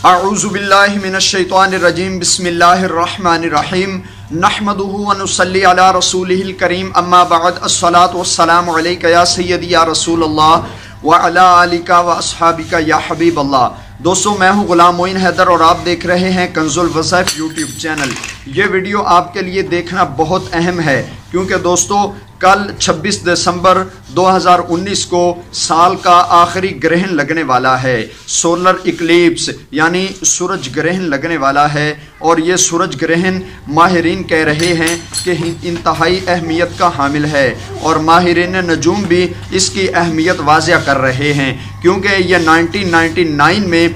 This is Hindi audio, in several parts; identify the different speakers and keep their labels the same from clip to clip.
Speaker 1: अऊज़ु बिल्लाहि मिनश्शैतानिर्रजीम बिस्मिल्लाहिर्रहमानिर्रहीम नहमदुहु व नुसल्ली अला रसूलिहिल करीम अम्मा बअद अस्सलातु वस्सलामु अलैका या सय्यदी या रसूलल्लाह व अला आलिका व अस्हाबिका या हबीबल्लाह। दोस्तों, मैं हूं गुलाम मोइन हैदर और आप देख रहे हैं कंजुल वज़ाइफ यूट्यूब चैनल। ये वीडियो आपके लिए देखना बहुत अहम है क्योंकि दोस्तों कल 26 दिसंबर 2019 को साल का आखिरी ग्रहण लगने वाला है। सोलर इक्लिप्स यानी सूरज ग्रहण लगने वाला है और ये सूरज ग्रहण माहिरीन कह रहे हैं कि इंतहाई अहमियत का हामिल है और माहिरीन नजूम भी इसकी अहमियत वाज़िया कर रहे हैं क्योंकि ये 1999 में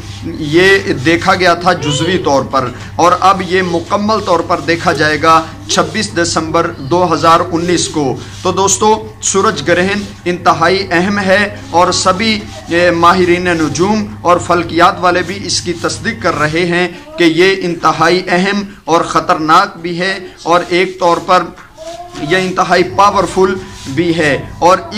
Speaker 1: ये देखा गया था जुज़वी तौर पर और अब ये मुकम्मल तौर पर देखा जाएगा 26 दिसंबर 2019 को। तो दोस्तों, सूरज ग्रहण इंतहाई अहम है और सभी माहिरीन नजूम और फल्कियात वाले भी इसकी तस्दीक कर रहे हैं कि ये इंतहाई अहम और ख़तरनाक भी है और एक तौर पर यह इंतहाई पावरफुल भी है और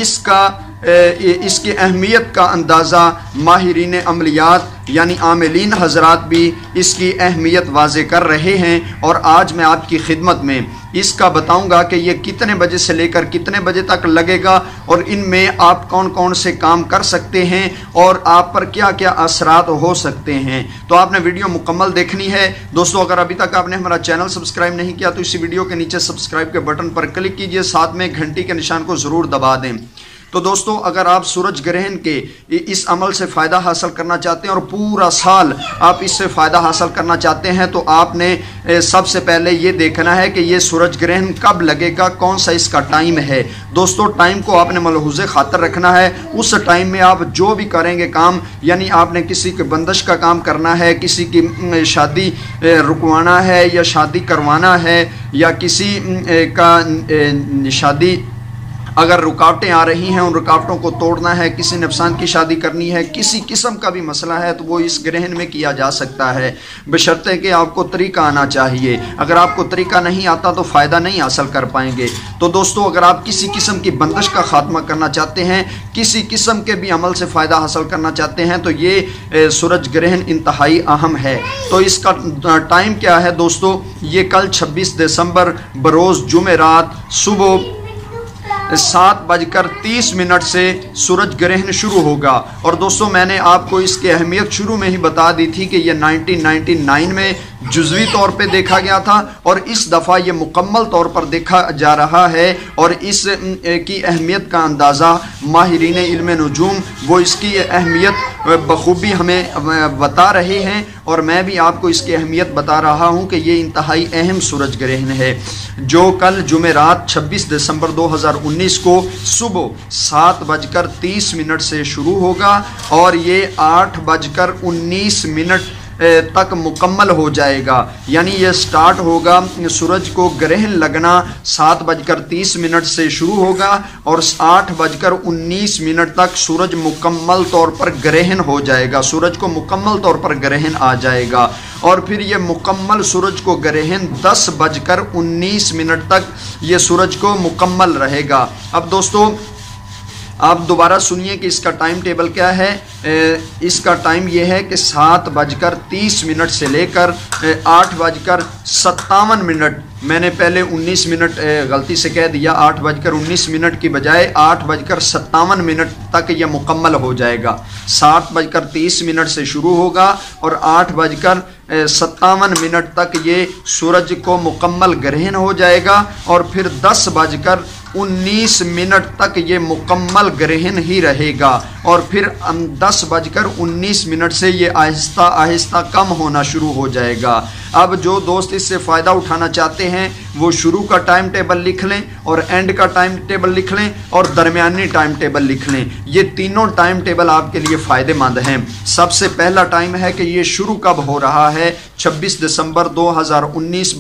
Speaker 1: इसकी अहमियत का अंदाज़ा माहिरीन अमलियात यानी आमिलीन हजरात भी इसकी अहमियत वाज़े कर रहे हैं। और आज मैं आपकी खिदमत में इसका बताऊंगा कि ये कितने बजे से लेकर कितने बजे तक लगेगा और इनमें आप कौन कौन से काम कर सकते हैं और आप पर क्या क्या असरात हो सकते हैं। तो आपने वीडियो मुकम्मल देखनी है। दोस्तों, अगर अभी तक आपने हमारा चैनल सब्सक्राइब नहीं किया तो इसी वीडियो के नीचे सब्सक्राइब के बटन पर क्लिक कीजिए, साथ में घंटी के निशान को ज़रूर दबा दें। तो दोस्तों, अगर आप सूरज ग्रहण के इस अमल से फ़ायदा हासिल करना चाहते हैं और पूरा साल आप इससे फ़ायदा हासिल करना चाहते हैं तो आपने सबसे पहले ये देखना है कि ये सूरज ग्रहण कब लगेगा, कौन सा इसका टाइम है। दोस्तों, टाइम को आपने मलहूज़े खातर रखना है। उस टाइम में आप जो भी करेंगे काम, यानी आपने किसी के बंदिश का काम करना है, किसी की शादी रुकवाना है या शादी करवाना है या किसी का शादी अगर रुकावटें आ रही हैं उन रुकावटों को तोड़ना है, किसी नफसान की शादी करनी है, किसी किस्म का भी मसला है तो वो इस ग्रहण में किया जा सकता है, बशर्ते कि आपको तरीका आना चाहिए। अगर आपको तरीका नहीं आता तो फ़ायदा नहीं हासिल कर पाएंगे। तो दोस्तों, अगर आप किसी किस्म की बंदिश का खात्मा करना चाहते हैं, किसी किस्म के भी अमल से फ़ायदा हासिल करना चाहते हैं तो ये सूरज ग्रहण इंतहाई अहम है। तो इसका टाइम क्या है दोस्तों, ये कल 26 दिसंबर बरोज़ जुमेरात सुबह 7:30 से सूरज ग्रहण शुरू होगा। और दोस्तों, मैंने आपको इसकी अहमियत शुरू में ही बता दी थी कि यह 1999 में जुज़वी तौर पे देखा गया था और इस दफ़ा ये मुकम्मल तौर पर देखा जा रहा है और इस की अहमियत का अंदाज़ा माहिरीन इल्म नजूम वो इसकी अहमियत बखूबी हमें बता रहे हैं और मैं भी आपको इसकी अहमियत बता रहा हूँ कि ये इंतहाई अहम सूरज ग्रहण है जो कल जुमेरात 26 दिसंबर 2019 को सुबह 7:30 से शुरू होगा और ये 8:19 तक मुकम्मल हो जाएगा। यानी ये स्टार्ट होगा, सूरज को ग्रहण लगना 7:30 से शुरू होगा और 8:19 तक सूरज मुकम्मल तौर पर ग्रहण हो जाएगा, सूरज को मुकम्मल तौर पर ग्रहण आ जाएगा और फिर ये मुकम्मल सूरज को ग्रहण 10:19 तक ये सूरज को मुकम्मल रहेगा। अब दोस्तों, आप दोबारा सुनिए कि इसका टाइम टेबल क्या है। इसका टाइम यह है कि 7:30 से लेकर 8:57। मैंने पहले 19 मिनट गलती से कह दिया, 8:19 की बजाय 8:57 तक यह मुकम्मल हो जाएगा। 7:30 से शुरू होगा और 8:57 तक ये सूरज को मुकम्मल ग्रहण हो जाएगा और फिर 10:19 तक ये मुकम्मल ग्रहण ही रहेगा और फिर 10:19 से ये आहिस्ता आहिस्ता कम होना शुरू हो जाएगा। अब जो दोस्त इससे फ़ायदा उठाना चाहते हैं वो शुरू का टाइम टेबल लिख लें और एंड का टाइम टेबल लिख लें और दरमियानी टाइम टेबल लिख लें। ये तीनों टाइम टेबल आपके लिए फ़ायदेमंद हैं। सबसे पहला टाइम है कि ये शुरू कब हो रहा है, 26 दिसंबर 2019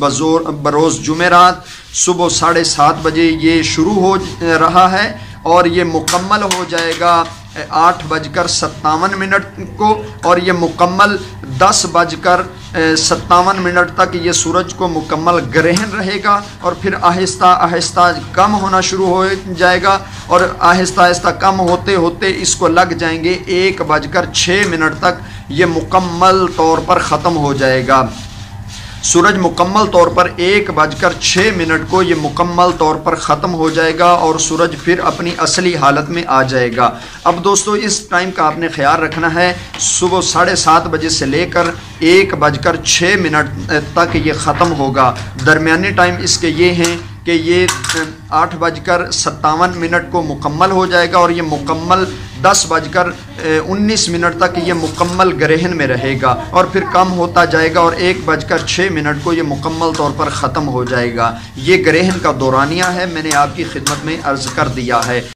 Speaker 1: बरोज़ जुमेरात सुबह 7:30 बजे ये शुरू हो रहा है और ये मुकम्मल हो जाएगा 8:57 को और ये मुकम्मल 10:19 57 मिनट तक ये सूरज को मुकम्मल ग्रहण रहेगा और फिर आहिस्ता आहिस्ता कम होना शुरू हो जाएगा और आहिस्ता आहिस्ता कम होते होते इसको लग जाएंगे 1:06 तक ये मुकम्मल तौर पर ख़त्म हो जाएगा। सूरज मुकम्मल तौर पर 1:06 को ये मुकम्मल तौर पर ख़त्म हो जाएगा और सूरज फिर अपनी असली हालत में आ जाएगा। अब दोस्तों इस टाइम का आपने ख्याल रखना है, सुबह 7:30 बजे से लेकर 1:06 तक ये ख़त्म होगा। दरमियानी टाइम इसके ये हैं कि ये 8:57 को मुकम्मल हो जाएगा और ये मुकम्मल 10:19 तक ये मुकम्मल ग्रहण में रहेगा और फिर कम होता जाएगा और 1:06 को ये मुकम्मल तौर पर ख़त्म हो जाएगा। ये ग्रहण का दौरानिया है, मैंने आपकी खिदमत में अर्ज़ कर दिया है।